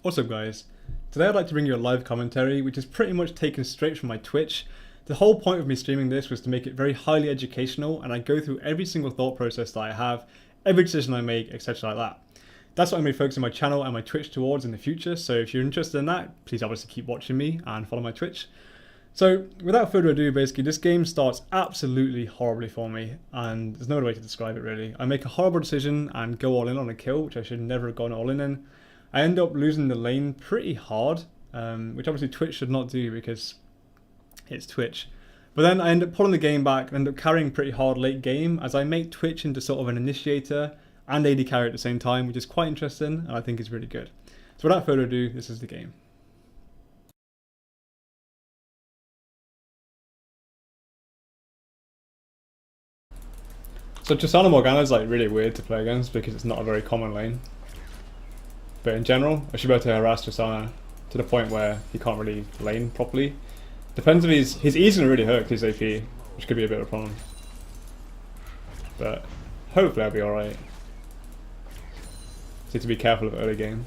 What's up guys? Today I'd like to bring you a live commentary which is pretty much taken straight from my Twitch. The whole point of me streaming this was to make it very highly educational, and I go through every single thought process that I have, every decision I make, etc. like that. That's what I'm going to be focusing my channel and my Twitch towards in the future, so if you're interested in that, please obviously keep watching me and follow my Twitch. So without further ado, basically this game starts absolutely horribly for me, and there's no other way to describe it really. I make a horrible decision and go all in on a kill, which I should never have gone all in. I end up losing the lane pretty hard, which obviously Twitch should not do because it's Twitch. But then I end up pulling the game back and end up carrying pretty hard late game as I make Twitch into sort of an initiator and AD carry at the same time, which is quite interesting and I think is really good. So without further ado, this is the game. So Tristana Morgana is like really weird to play against because it's not a very common lane. But in general, I should be able to harass Tristana to the point where he can't really lane properly. Depends if his E's gonna really hurt his AP, which could be a bit of a problem. But hopefully I'll be alright. Just need to be careful of early game.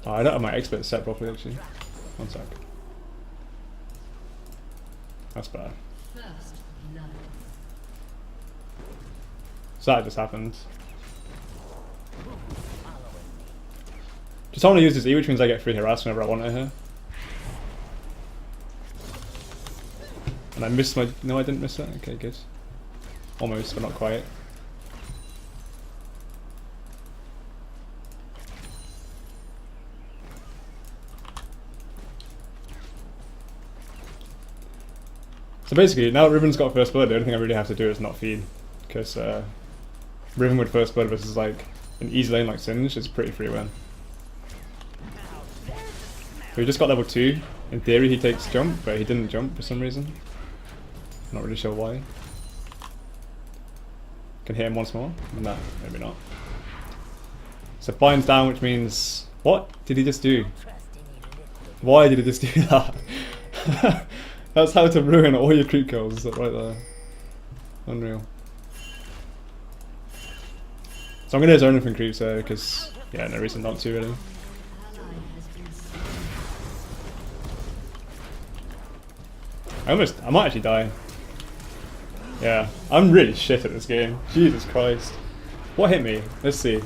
Oh, I don't have my expert set properly actually. One sec. That's bad. So that just happened. Just want to use this E, which means I get free harass whenever I want it here. And I missed my... No, I didn't miss it. Okay, good. Almost, but not quite. So basically, now that Riven's got first blood, the only thing I really have to do is not feed. Because Riven with first blood versus like an easy lane like Singe is pretty free win. So he just got level 2. In theory he takes jump, but he didn't jump for some reason. Not really sure why. Can hit him once more? No, maybe not. So binds down, which means... What did he just do? Why did he just do that? That's how to ruin all your creep kills right there. Unreal. So I'm going to zone him from creeps there because, yeah, no reason not to really. I might actually die. Yeah, I'm really shit at this game. Jesus Christ. What hit me? Let's see.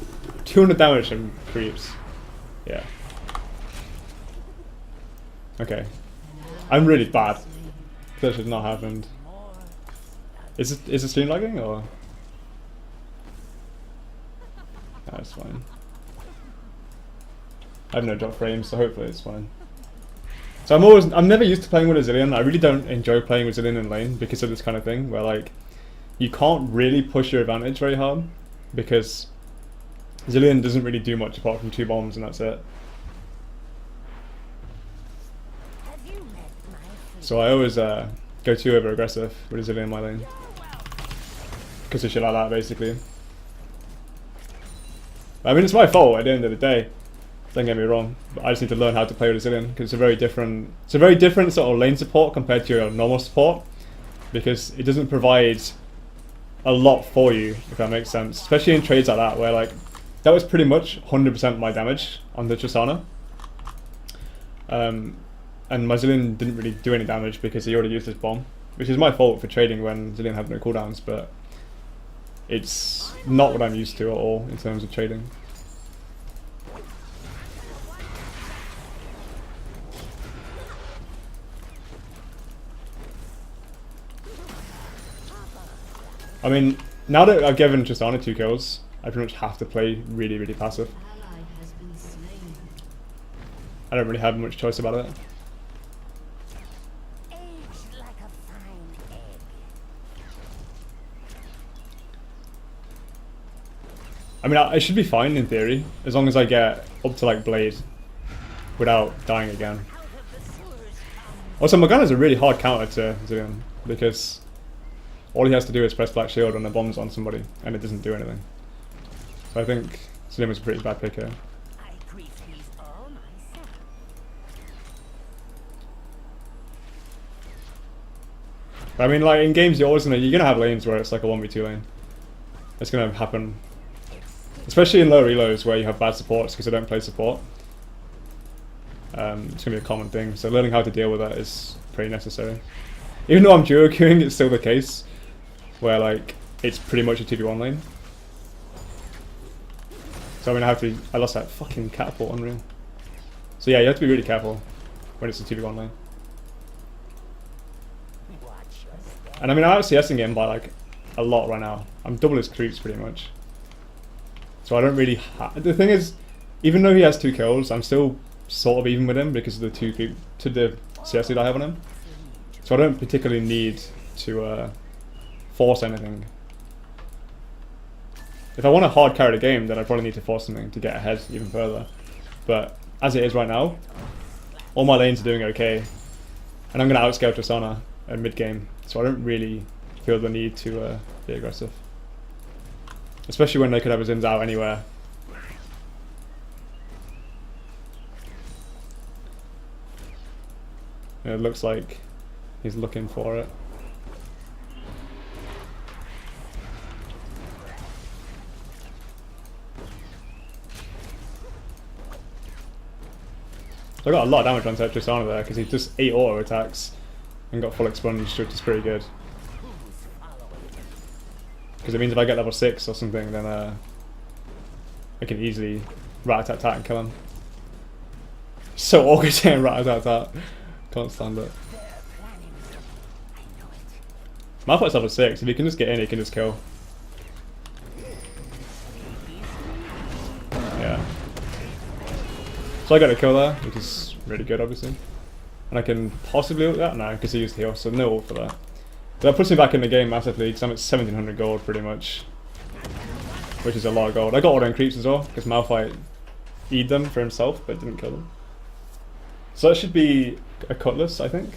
200 damage from creeps. Yeah. Okay. I'm really bad. That should not have happened. Is the stream lagging or? That's fine. I have no drop frames, so hopefully it's fine. So I'm never used to playing with a Zilean. I really don't enjoy playing with Zilean in lane because of this kind of thing where like you can't really push your advantage very hard because Zilean doesn't really do much apart from 2 bombs and that's it. So I always go too over aggressive with a Zilean in my lane because of shit like that basically. I mean, it's my fault at the end of the day. Don't get me wrong, but I just need to learn how to play with a Zilean because it's a very different sort of lane support compared to your normal support because it doesn't provide a lot for you, if that makes sense. Especially in trades like that, where like that was pretty much 100% my damage on the Tristana, and my Zilean didn't really do any damage because he already used his bomb, which is my fault for trading when Zilean had no cooldowns, but it's not what I'm used to at all in terms of trading. I mean, now that I've given Tristana 2 kills, I pretty much have to play really, really passive. I don't really have much choice about it. I mean, I should be fine in theory, as long as I get up to like Blade without dying again. Also, Morgana's a really hard counter to Zilean because all he has to do is press Black Shield when the bomb's on somebody, and it doesn't do anything. So I think Zilean was a pretty bad pick here. I mean, like in games, you're gonna have lanes where it's like a 1v2 lane. It's gonna happen Especially in low reloads where you have bad supports because they don't play support. It's going to be a common thing, so learning how to deal with that is pretty necessary. Even though I'm duo queuing, it's still the case where like it's pretty much a 2v1 lane. So I'm going to have to... I lost that fucking catapult, unreal. So yeah, you have to be really careful when it's a 2v1 lane. And I mean, I'm CSing him by like a lot right now. I'm double his creeps pretty much. So I don't really the thing is, even though he has 2 kills, I'm still sort of even with him because of the CS lead I have on him. So I don't particularly need to force anything. If I want to hard carry the game, then I probably need to force something to get ahead even further. But as it is right now, all my lanes are doing okay. And I'm going to outscale Tristana at mid game, so I don't really feel the need to be aggressive. Especially when they could have his Zins out anywhere. It looks like he's looking for it. So I got a lot of damage on Tristana there because he just 8 auto attacks and got full expunged, which is pretty good. Because it means if I get level 6 or something, then I can easily rat-a-tat-tat and kill him. So awkward saying rat-a-tat-tat. Can't stand it. Malphite's level 6, if he can just get in, he can just kill. Yeah. So I got a kill there, which is really good obviously. And I can possibly ult that? No, because he used heal, so no ult for that. But that puts me back in the game massively, because I'm at 1700 gold pretty much. Which is a lot of gold. I got auto and creeps as well, because Malphite E'd them for himself, but didn't kill them. So that should be a Cutlass, I think.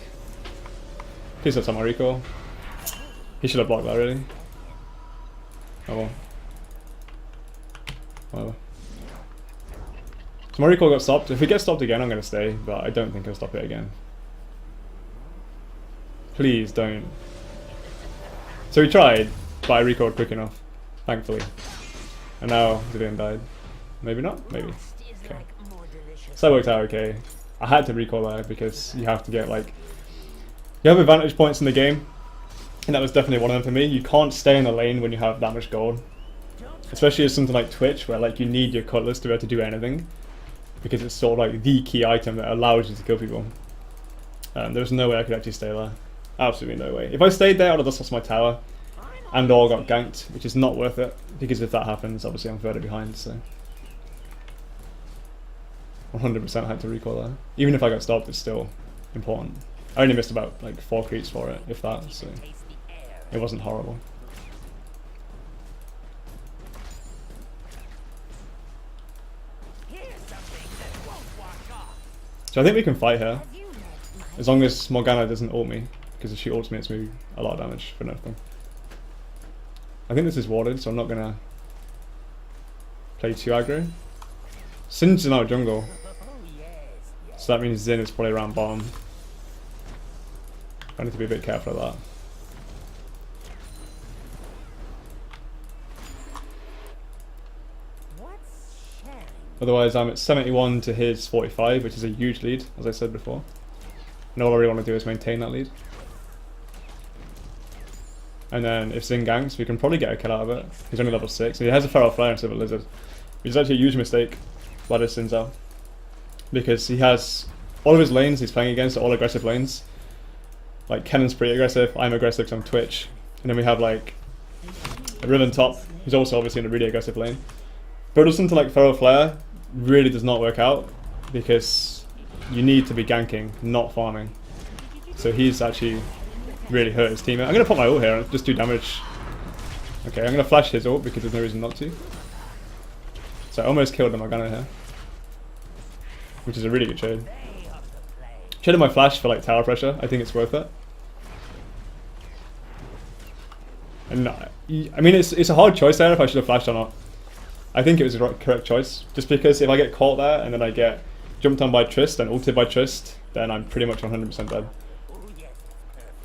Please have some recall. He should have blocked that really. Oh well. Whatever. So my recall got stopped. If it gets stopped again, I'm going to stay, but I don't think I'll stop it again. Please don't. So we tried, but I recalled quick enough, thankfully. And now Zilean died. Maybe not? Maybe. Okay. So that worked out okay. I had to recall there because you have to get like... You have advantage points in the game, and that was definitely one of them for me. You can't stay in the lane when you have that much gold. Especially as something like Twitch, where like you need your Cutlass to be able to do anything. Because it's sort of like the key item that allows you to kill people. There was no way I could actually stay there. Absolutely no way. If I stayed there, I would have just lost my tower. And or got ganked, which is not worth it. Because if that happens, obviously I'm further behind, so... 100% had to recall there. Even if I got stopped, it's still important. I only missed about like 4 creeps for it, if that, so... It wasn't horrible. So I think we can fight here. As long as Morgana doesn't ult me. Because if she ults me, it's me a lot of damage for nothing. I think this is warded, so I'm not gonna play too aggro. Sin's in our jungle, so that means Zin is probably around bottom. I need to be a bit careful of that. Otherwise, I'm at 71 to his 45, which is a huge lead, as I said before. And all I really want to do is maintain that lead. And then if Zin ganks, we can probably get a kill out of it. He's only level 6, and he has a Feral Flare instead of a Lizard. Which is actually a huge mistake by this Sinzao. Because he has... all of his lanes he's playing against are all aggressive lanes. Like, Kennen's pretty aggressive, I'm aggressive because I'm Twitch. And then we have like... a Riven top, who's also obviously in a really aggressive lane. But something like Feral Flare really does not work out. Because you need to be ganking, not farming. So he's actually... really hurt his teammate. I'm going to put my ult here and just do damage. Okay, I'm going to flash his ult because there's no reason not to. So I almost killed the Morgana here. Which is a really good trade. Traded my flash for like tower pressure. I think it's worth it. And I mean, it's a hard choice there if I should have flashed or not. I think it was the correct choice. Just because if I get caught there and then I get jumped on by Trist and ulted by Trist, then I'm pretty much 100% dead.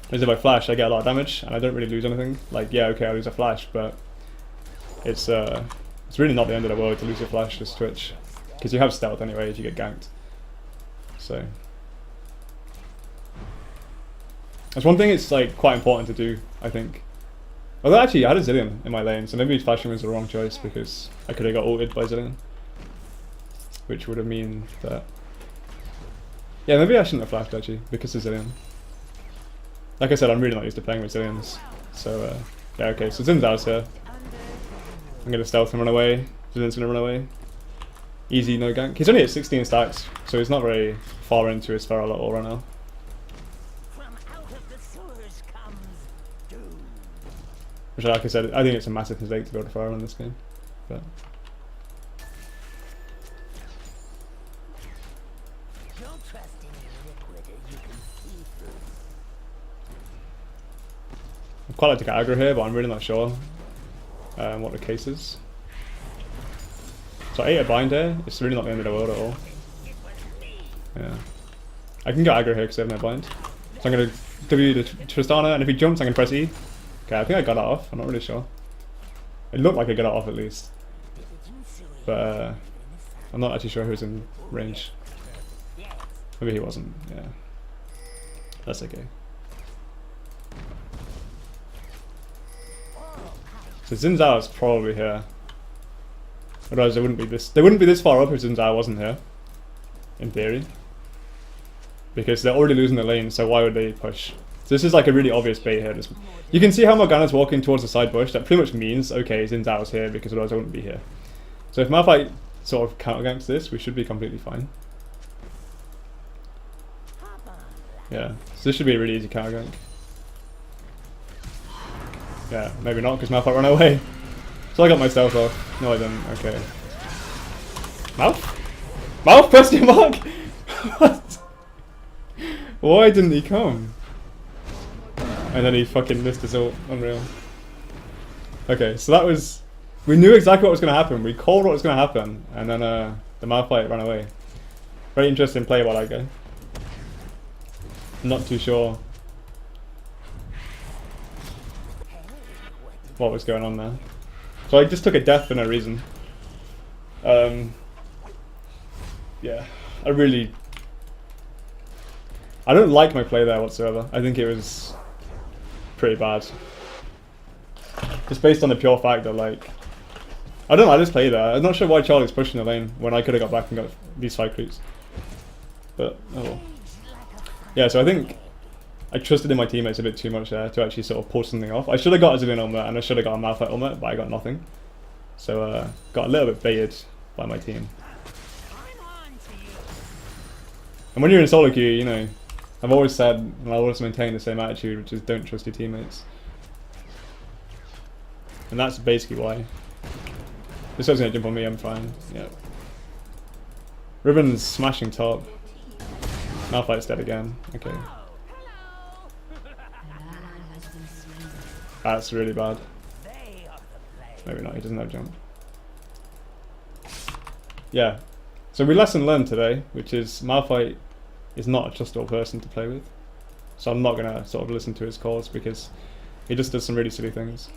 Whereas if I flash, I get a lot of damage, and I don't really lose anything. Like, yeah, okay, I lose a flash, but it's It's really not the end of the world to lose your flash, just Twitch. Because you have stealth anyway if you get ganked. So that's one thing it's like quite important to do, I think. Although actually I had a Zillion in my lane, so maybe flashing was the wrong choice because I could have got ulted by Zillion. Which would have mean that... Yeah, maybe I shouldn't have flashed actually, because of Zillion. Like I said, I'm really not used to playing with Zillions. So yeah, okay, so Zin's out here. I'm gonna stealth and run away. Zillion's gonna run away. Easy, no gank. He's only at 16 stacks, so he's not very far into his feral at all right now. Which, like I said, I think it's a massive mistake to go to feral in this game. But I'd quite like to get aggro here, but I'm really not sure what the case is. So I ate a bind here. It's really not the end of the world at all. Yeah. I can get aggro here because I have no bind. So I'm going to W the Tristana, and if he jumps, I can press E. Okay, I think I got it off. I'm not really sure. It looked like I got it off at least. But I'm not actually sure who's in range. Maybe he wasn't. Yeah. That's okay. So Xin Zhao's probably here. Otherwise they wouldn't be this far up if Xin Zhao wasn't here. In theory. Because they're already losing the lane, so why would they push? So this is like a really obvious bait here. You can see how Morgana's walking towards the side bush. That pretty much means, okay, Xin Zhao's here because otherwise I wouldn't be here. So if Malphite sort of counter-ganks this, we should be completely fine. Yeah, so this should be a really easy counter-gank. Yeah, maybe not because Malphite ran away. So I got my stealth off. No I didn't, okay. Mouth? Mouth? Question mark? What? Why didn't he come? And then he fucking missed his ult. Unreal. Okay, so that was... We knew exactly what was going to happen. We called what was going to happen. And then the Malphite ran away. Very interesting play by that guy. I'm not too sure what was going on there. So I just took a death for no reason. Yeah, I don't like my play there whatsoever. I think it was pretty bad. Just based on the pure fact that, like, I don't like this play there. I'm not sure why Charlie's pushing the lane when I could have got back and got these 5 creeps. But, oh well. Yeah, so I think I trusted in my teammates a bit too much there to actually sort of pull something off. I should have got a Zillion ultimate and I should have got a Malphite ultimate, but I got nothing. So, got a little bit baited by my team. And when you're in solo queue, you know, I've always said, and I'll always maintain the same attitude, which is don't trust your teammates. And that's basically why. This guy's gonna jump on me, I'm fine. Yeah. Ribbon's smashing top. Malphite's dead again. Okay. That's really bad. Maybe not, he doesn't have jump. Yeah. So we lesson learned today, which is Malphite is not a trustable person to play with. So I'm not gonna sort of listen to his calls because he just does some really silly things.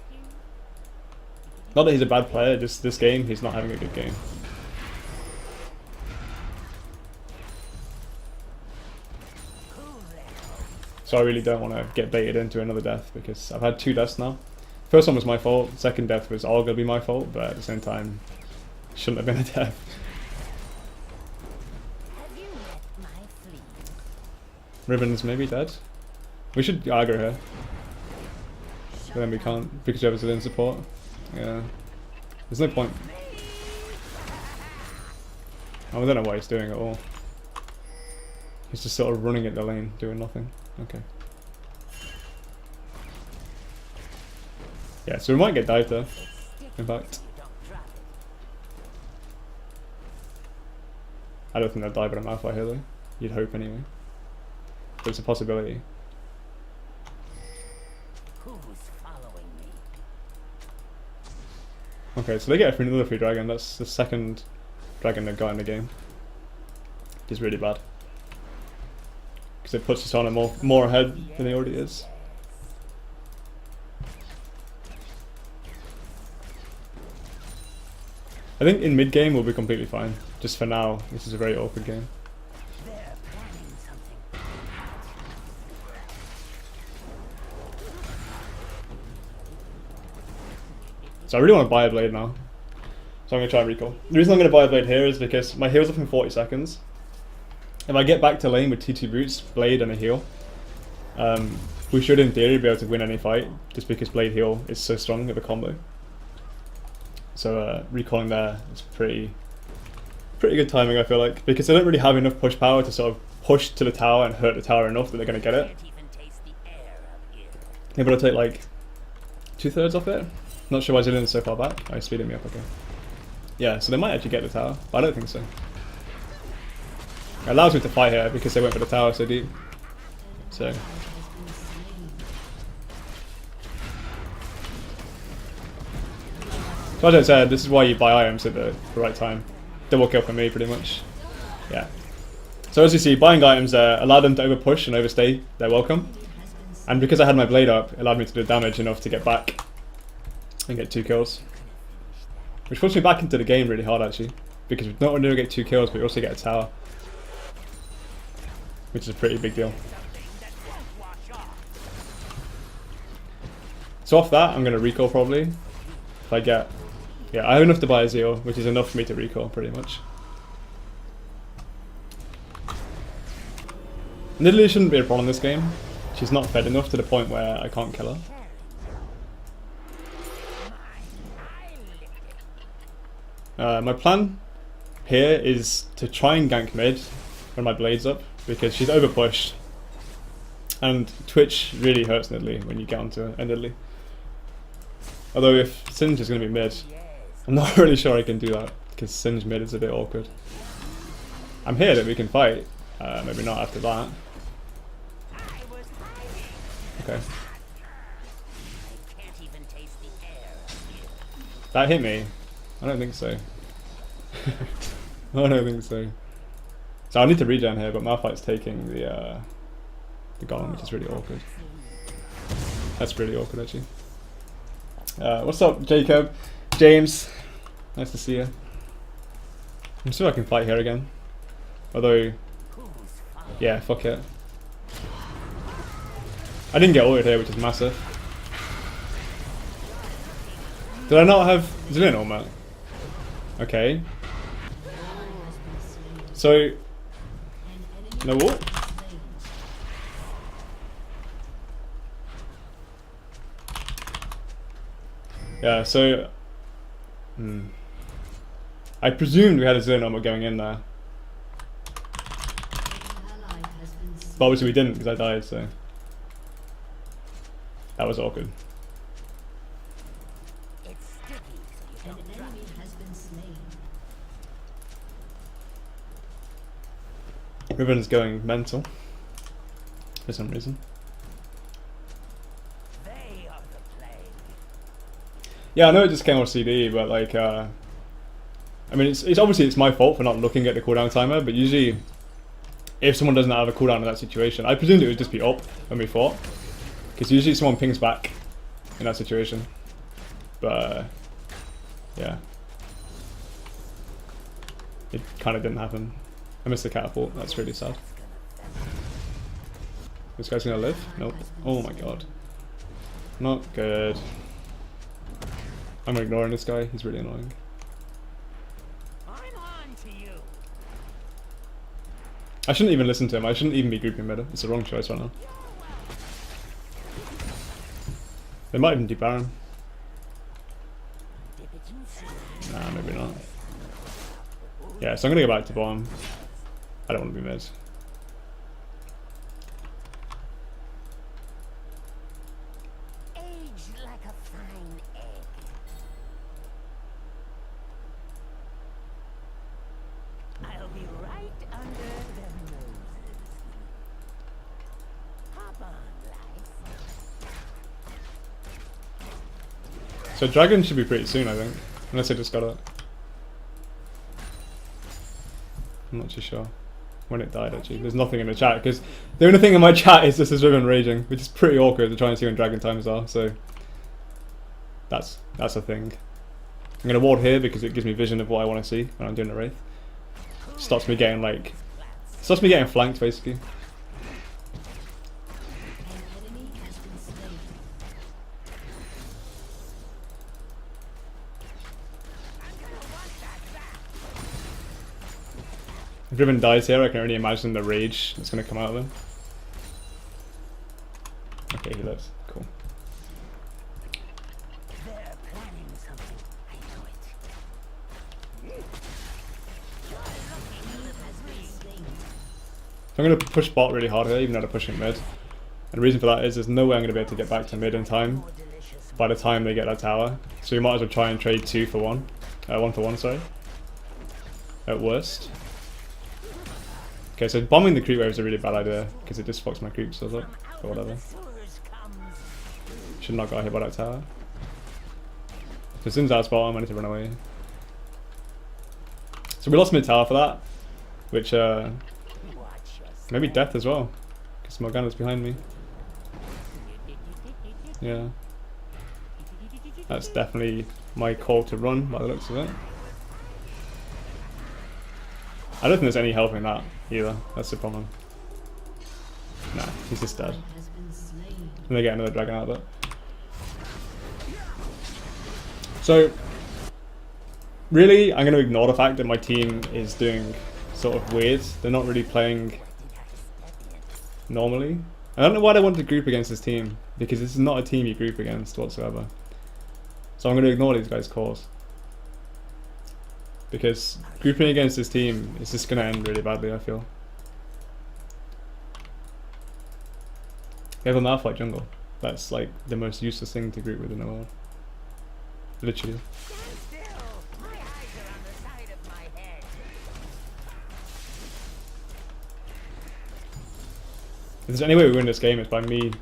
Not that he's a bad player, just this game he's not having a good game. So I really don't want to get baited into another death because I've had 2 deaths now. First one was my fault, second death was all gonna be my fault, but at the same time, it shouldn't have been a death. Ribbon's maybe dead. We should aggro her. But then we can't because we have a Zillion support. Yeah. There's no point. I don't know what he's doing at all. He's just sort of running at the lane, doing nothing. Okay. Yeah, so we might get dived there, in fact. I don't think they'll dive at a Malphite here though. You'd hope anyway. But it's a possibility. Okay, so they get another free dragon. That's the second dragon they've got in the game. Which is really bad. Because it puts us on more ahead than he already is. I think in mid game we'll be completely fine. Just for now, this is a very awkward game. So I really want to buy a blade now. So I'm going to try and recall. The reason I'm going to buy a blade here is because my heal's up in 40 seconds. If I get back to lane with T2 boots, blade and a heal, we should in theory be able to win any fight, just because blade heal is so strong of a combo. So recalling there is pretty good timing, I feel like, because they don't really have enough push power to sort of push to the tower and hurt the tower enough that they're going to get it. Maybe I'll take like 2/3 off it. Not sure why Zillion's so far back. Oh, he's speeding me up, okay. Yeah, so they might actually get the tower, but I don't think so. It allows me to fight here because they went for the tower so deep. So. So as I said, this is why you buy items at the right time. Double kill for me, pretty much. Yeah. So as you see, buying items allowed them to overpush and overstay their welcome. And because I had my blade up, it allowed me to do damage enough to get back and get 2 kills. Which puts me back into the game really hard actually. Because not only do we get 2 kills, but we also get a tower. Which is a pretty big deal. So off that, I'm going to recall probably. If I get... Yeah, I have enough to buy a Zeal, which is enough for me to recall pretty much. Nidalee shouldn't be a problem in this game. She's not fed enough to the point where I can't kill her. My plan here is to try and gank mid when my blade's up, because she's overpushed. And Twitch really hurts Nidalee when you get onto a Nidalee. Although if Singe is going to be mid, I'm not really sure I can do that, because Singe mid is a bit awkward. I'm here that we can fight, maybe not after that. Okay. That hit me? I don't think so. I don't think so. So I need to regen here, but Malphite's taking the golem, which is really awkward. That's really awkward actually. What's up, Jacob? James, nice to see you. I'm sure I can fight here again. Although, yeah, fuck it. I didn't get ulted here, which is massive. Did I not have Zillion ultimate? Okay. So, no what? Yeah, so... I presumed we had a Zillion ultimate going in there. But obviously we didn't because I died, so... That was awkward. Ribbon's going mental for some reason. Yeah, I know it just came off CD, but like, I mean, it's obviously it's my fault for not looking at the cooldown timer. But usually, if someone doesn't have a cooldown in that situation, I presumed it would just be up when we fought, because usually someone pings back in that situation. But yeah, it kind of didn't happen. I missed the catapult. That's really sad. This guy's gonna live? Nope. Oh my god. Not good. I'm ignoring this guy. He's really annoying. I shouldn't even listen to him. I shouldn't even be grouping mid. It's the wrong choice right now. They might even debar him. Nah, maybe not. Yeah, so I'm gonna go back to bottom. I don't want to be mid. So dragon should be pretty soon, I think, unless I just got it. I'm not too sure when it died actually. There's nothing in the chat because the only thing in my chat is just this ribbon raging, which is pretty awkward to try and see when dragon times are. So that's a thing. I'm going to ward here because it gives me vision of what I want to see when I'm doing a Wraith. Stops me getting flanked basically. If Riven dies here, I can already imagine the rage that's going to come out of him. Okay, he lives. Cool. So I'm going to push bot really hard here, even though they're pushing mid. And the reason for that is there's no way I'm going to be able to get back to mid in time by the time they get that tower. So you might as well try and trade 2 for 1. 1 for 1, sorry. At worst. Okay, so bombing the creep wave is a really bad idea because it just fucks my creeps up, or whatever. Should not got hit by that tower. So Sin's out bottom, I need to run away. So we lost mid tower for that, which maybe death as well, because Morgana's behind me. Yeah, that's definitely my call to run by the looks of it. I don't think there's any helping that either, that's the problem. Nah, he's just dead. And they get another dragon out of it. So, really, I'm going to ignore the fact that my team is doing sort of weird. They're not really playing normally. I don't know why they want to group against this team, because this is not a team you group against whatsoever. So I'm going to ignore these guys' calls. Because grouping against this team is just going to end really badly, I feel. They have a Malphite jungle. That's like the most useless thing to group with in the world. Literally. If there's any way we win this game, it's by me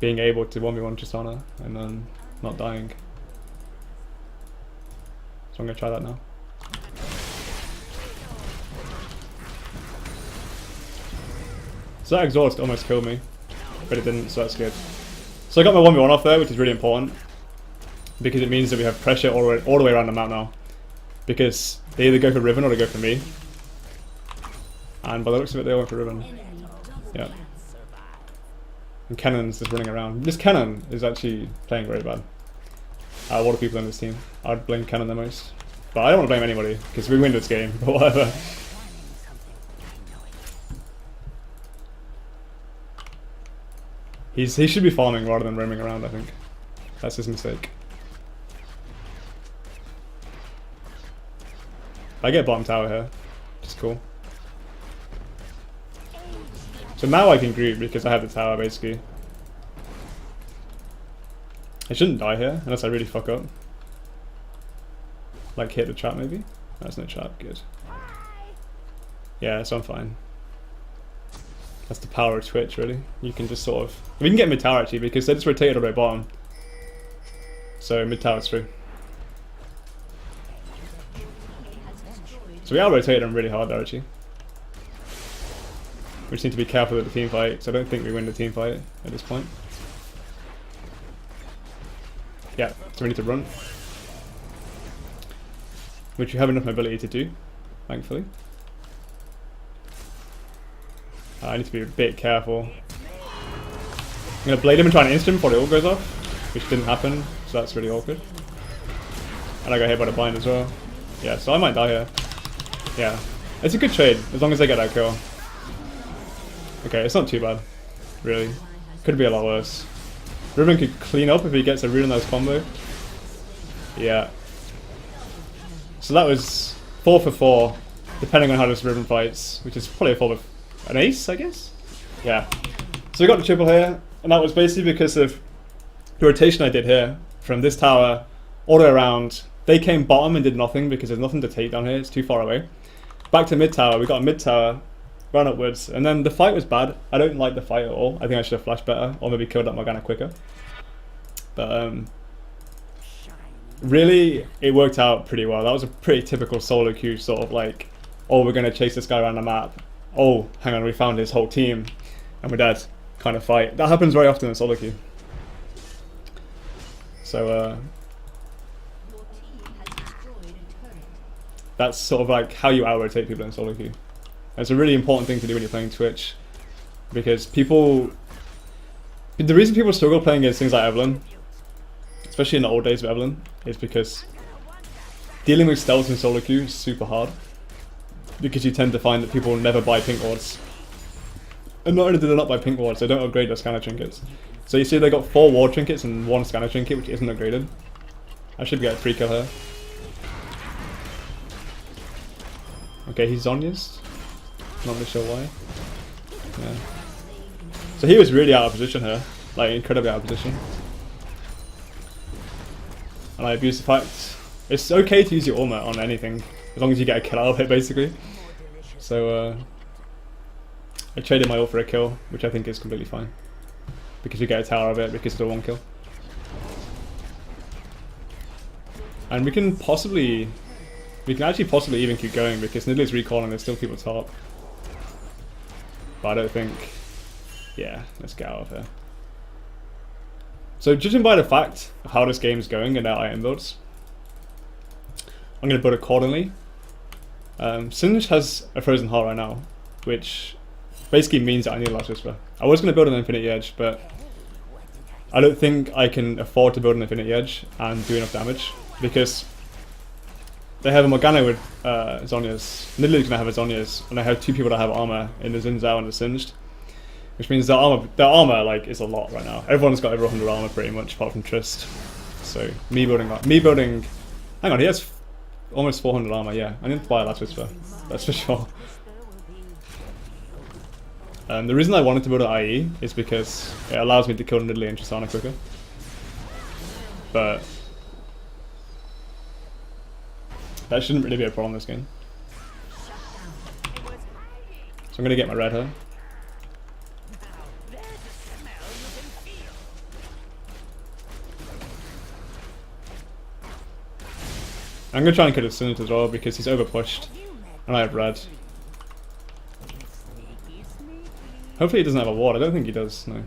being able to 1v1 Tristana and then not dying. So I'm going to try that now. So that exhaust almost killed me, but it didn't, so that's good. So I got my 1v1 off there, which is really important, because it means that we have pressure all the way around the map now. Because they either go for Riven or they go for me. And by the looks of it, they all went for Riven. Yeah. And Kennon's just running around. This Kennon is actually playing very bad. Out of all the people in this team, I'd blame Kennon the most. But I don't want to blame anybody, because we win this game, but whatever. He should be farming rather than roaming around, I think. That's his mistake. I get bottom tower here, which is cool. So now I can group because I have the tower, basically. I shouldn't die here, unless I really fuck up. Like hit the trap, maybe? That's no trap, good. Yeah, so I'm fine. That's the power of Twitch, really. You can just sort of... We can get mid tower, actually, because they just rotated all the way bottom. So mid tower's through. So we are rotating them really hard there, actually. We just need to be careful with the team fight, so I don't think we win the team fight at this point. Yeah, so we need to run. Which we have enough mobility to do, thankfully. I need to be a bit careful. I'm going to blade him and try and instant before the ult goes off, which didn't happen, so that's really awkward. And I got hit by the bind as well. Yeah, so I might die here. Yeah, it's a good trade, as long as I get that kill. Okay, it's not too bad, really. Could be a lot worse. Riven could clean up if he gets a really nice combo. Yeah. So that was 4 for 4, depending on how this Riven fights, which is probably a 4 for an ace, I guess? Yeah. So we got the triple here, and that was basically because of the rotation I did here, from this tower all the way around. They came bottom and did nothing because there's nothing to take down here, it's too far away. Back to mid tower, we got a mid tower, ran upwards, and then the fight was bad. I don't like the fight at all. I think I should have flashed better, or maybe killed that Morgana quicker. But really, it worked out pretty well. That was a pretty typical solo queue, sort of like, oh, we're going to chase this guy around the map. Oh, hang on, we found his whole team, and we're dead kind of fight. That happens very often in solo queue. So, That's sort of like how you out-rotate people in solo queue. It's a really important thing to do when you're playing Twitch, because people... The reason people struggle playing against things like Evelyn, especially in the old days of Evelyn, is because dealing with stealth in solo queue is super hard. Because you tend to find that people never buy pink wards. And not only do they not buy pink wards, they don't upgrade their scanner trinkets. So you see they got 4 ward trinkets and 1 scanner trinket, which isn't upgraded. I should get a free kill here. Okay, he's Zonya's. Not really sure why. Yeah. So he was really out of position here. Like, incredibly out of position. And I abused the fact. It's okay to use your ultimate on anything, as long as you get a kill out of it, basically. So, I traded my ult for a kill, which I think is completely fine. Because you get a tower of it, because it's a 1 kill. And we can actually possibly even keep going, because Nidalee's recalling, there's still people top. But I don't think... Yeah, let's get out of here. So judging by the fact of how this game's going and our item builds, I'm going to build accordingly. Singe has a Frozen Heart right now, which basically means that I need a Last Whisper. I was going to build an Infinity Edge, but I don't think I can afford to build an Infinity Edge and do enough damage, because they have a Morgana with Zonya's. Nidalee's going to have a Zonya's, and I have 2 people that have armor in the Xin Zhao and the Singed. Which means their armor like is a lot right now. Everyone's got over 100 armor pretty much, apart from Trist. So me building, hang on, he has almost 400 armor. Yeah, I need to buy a Last Whisper. That's for sure. The reason I wanted to build an IE is because it allows me to kill Nidalee and Tristana quicker. But that shouldn't really be a problem in this game. So I'm gonna get my red here. I'm going to try and kill his Singe as well, because he's overpushed, and I have red. Hopefully he doesn't have a ward. I don't think he does, no.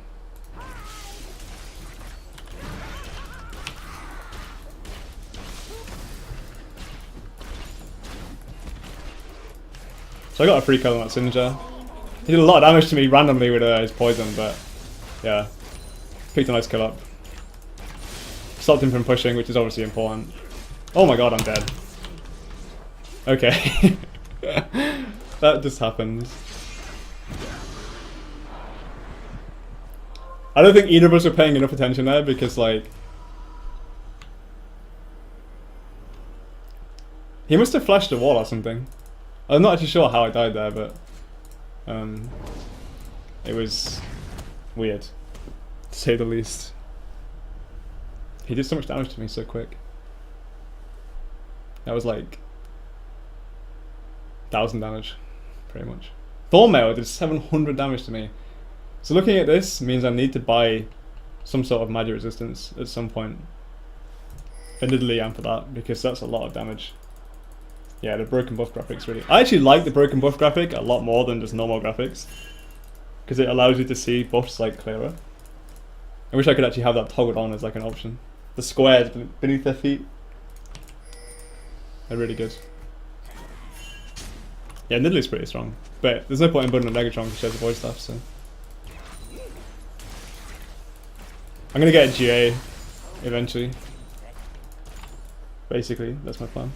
So I got a free kill on that Singe. He did a lot of damage to me randomly with his poison, but yeah. Picked a nice kill up. Stopped him from pushing, which is obviously important. Oh my god, I'm dead. Okay. That just happened. I don't think either of us are paying enough attention there, because like... He must have flashed a wall or something. I'm not actually sure how I died there, but... it was... weird, to say the least. He did so much damage to me so quick. That was like 1,000 damage, pretty much. Thornmail did 700 damage to me. So looking at this means I need to buy some sort of magic resistance at some point. For Nidalee and for that, because that's a lot of damage. Yeah, the broken buff graphics really... I actually like the broken buff graphic a lot more than just normal graphics, because it allows you to see buffs like clearer. I wish I could actually have that toggled on as like an option. The squares beneath their feet. They're really good. Yeah, Nidalee's pretty strong, but there's no point in building a Megatron because she has a voice staff, so... I'm gonna get a GA eventually. Basically, that's my plan.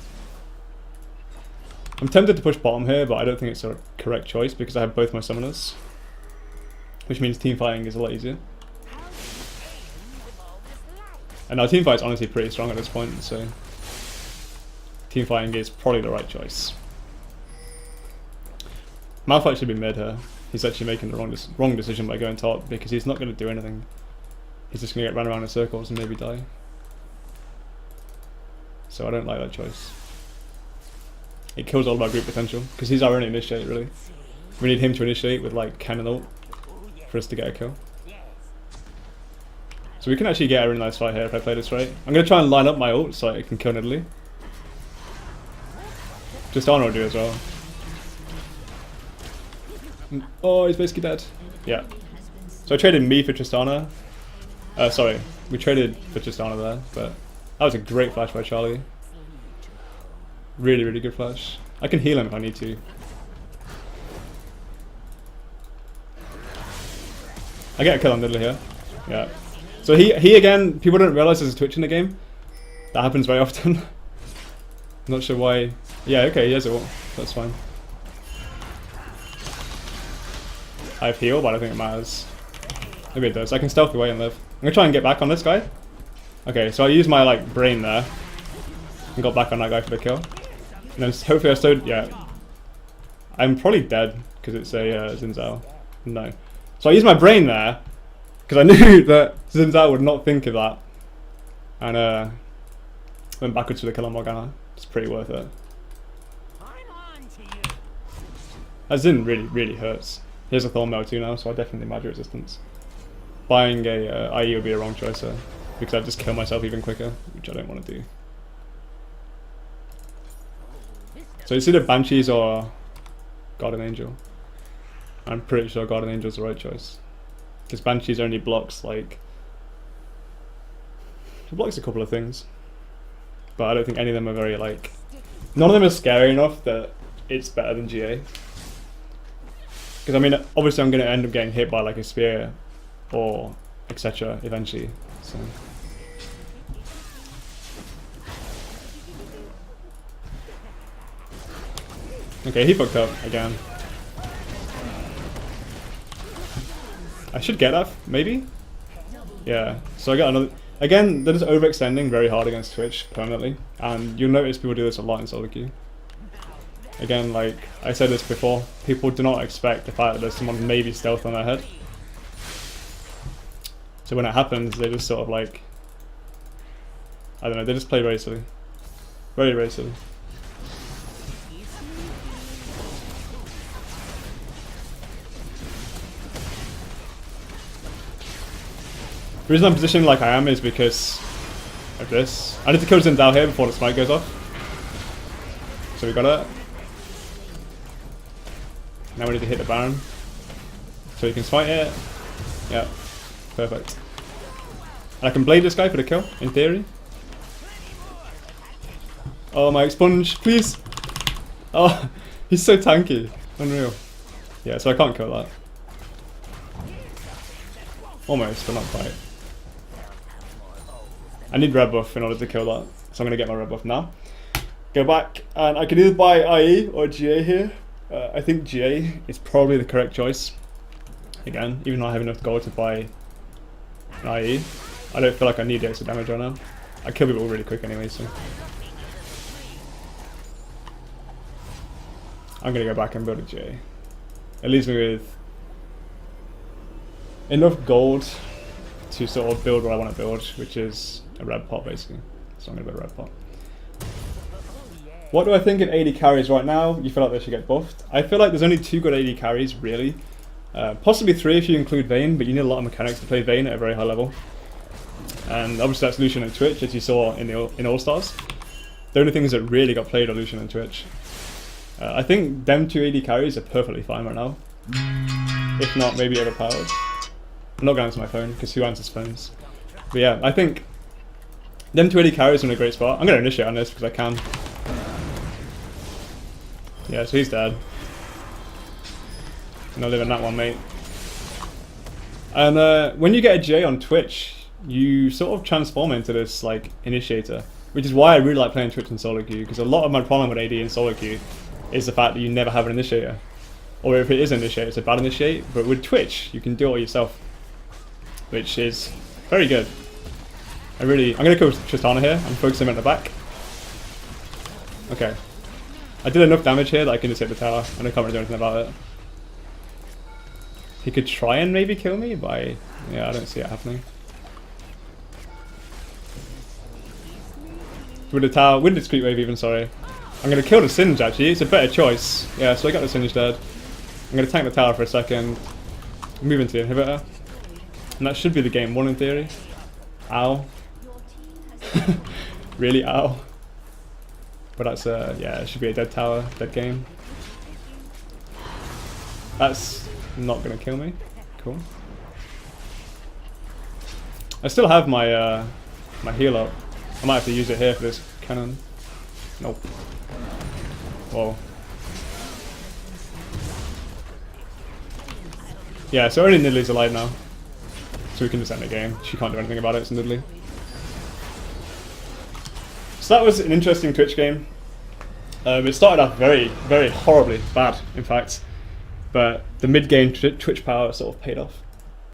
I'm tempted to push bottom here, but I don't think it's a correct choice because I have both my summoners. Which means teamfighting is a lot easier. And our teamfight is honestly pretty strong at this point, so... Teamfighting is probably the right choice. Malphite should be mid here. He's actually making the wrong decision by going top, because he's not going to do anything. He's just going to get run around in circles and maybe die. So I don't like that choice. It kills all of our group potential, because he's our only initiate really. We need him to initiate with like cannon ult for us to get a kill. So we can actually get a really nice fight here if I play this right. I'm going to try and line up my ult so I can kill Nidalee. Tristana will do as well. Oh, he's basically dead. Yeah. So I traded me for Tristana. Sorry, we traded for Tristana there, but that was a great flash by Charlie. Really, really good flash. I can heal him if I need to. I get a kill on Diddler here. Yeah. So he again, people don't realize there's a Twitch in the game. That happens very often. Not sure why. Yeah, okay, he has it. That's fine. I have heal, but I don't think it matters. Maybe it does. I can stealth away and live. I'm gonna try and get back on this guy. Okay, so I used my like brain there and got back on that guy for the kill. And then hopefully I stood. Yeah, I'm probably dead because it's a Xin Zhao. No, so I used my brain there because I knew that Xin Zhao would not think of that, and went backwards for the kill on Morgana. It's pretty worth it. That Xin really hurts. He has a Thornmail too now, so I definitely magic resistance. Buying a IE would be a wrong choice there, because I'd just kill myself even quicker, which I don't want to do. So it's either Banshees or Guardian Angel. I'm pretty sure Guardian Angel is the right choice, because Banshees only blocks like... It blocks a couple of things, but I don't think any of them are very like... None of them are scary enough that it's better than GA. Because I mean, obviously I'm going to end up getting hit by like a spear or etc. eventually. So. Okay, he fucked up again. I should get that, maybe? Yeah, so I got another... Again, they're just overextending very hard against Twitch permanently, and you'll notice people do this a lot in solo queue. Again, like I said this before, people do not expect the fact that there's someone maybe stealth on their head. So when it happens, they just sort of like... I don't know, they just play very silly. Very silly. The reason I'm positioning like I am is because of this. I need to kill Xin Zhao here before the smite goes off. So we got it. Now we need to hit the Baron. So you can smite it. Yeah, perfect. And I can blade this guy for the kill, in theory. Oh, my expunge, please! Oh, he's so tanky. Unreal. Yeah, so I can't kill that. Almost, but not quite. I need red buff in order to kill that, so I'm going to get my red buff now. Go back, and I can either buy IE or GA here. I think GA is probably the correct choice. Again, even though I have enough gold to buy an IE, I don't feel like I need extra damage right now. I kill people really quick anyway, so I'm gonna go back and build a GA. It leaves me with enough gold to sort of build what I want to build, which is a red pot basically. So I'm gonna build a red pot. What do I think of AD carries right now? You feel like they should get buffed? I feel like there's only 2 good AD carries, really. Possibly 3 if you include Vayne, but you need a lot of mechanics to play Vayne at a very high level. And obviously that's Lucian and Twitch, as you saw in All-Stars. The only things that really got played are Lucian and Twitch. I think them 2 AD carries are perfectly fine right now. If not, maybe overpowered. I'm not going to answer my phone, because who answers phones? But yeah, I think them 2 AD carries are in a great spot. I'm going to initiate on this because I can. Yeah, so he's dead. No living that one, mate. And when you get a GA on Twitch, you sort of transform into this like initiator, which is why I really like playing Twitch in solo queue, because a lot of my problem with AD in solo queue is the fact that you never have an initiator. Or if it is an initiator, it's a bad initiate, but with Twitch, you can do it all yourself, which is very good. I'm gonna kill Tristana here, I'm focusing him at the back. Okay. I did enough damage here that I can just hit the tower, and I can't really do anything about it. He could try and maybe kill me, but yeah, I don't see it happening. With the tower, with the discreet wave even, sorry. I'm going to kill the Singe actually, it's a better choice. Yeah, so I got the Singe dead. I'm going to tank the tower for a second. Move into the inhibitor. And that should be the game 1 in theory. Ow. Really, ow. But that's, yeah, it should be a dead tower, dead game. That's not going to kill me. Cool. I still have my my heal up. I might have to use it here for this cannon. Nope. Whoa. Yeah, so only Nidalee's alive now. So we can just end the game. She can't do anything about it, it's Nidalee. So that was an interesting Twitch game. It started off very, very horribly bad, in fact. But the mid-game Twitch power sort of paid off.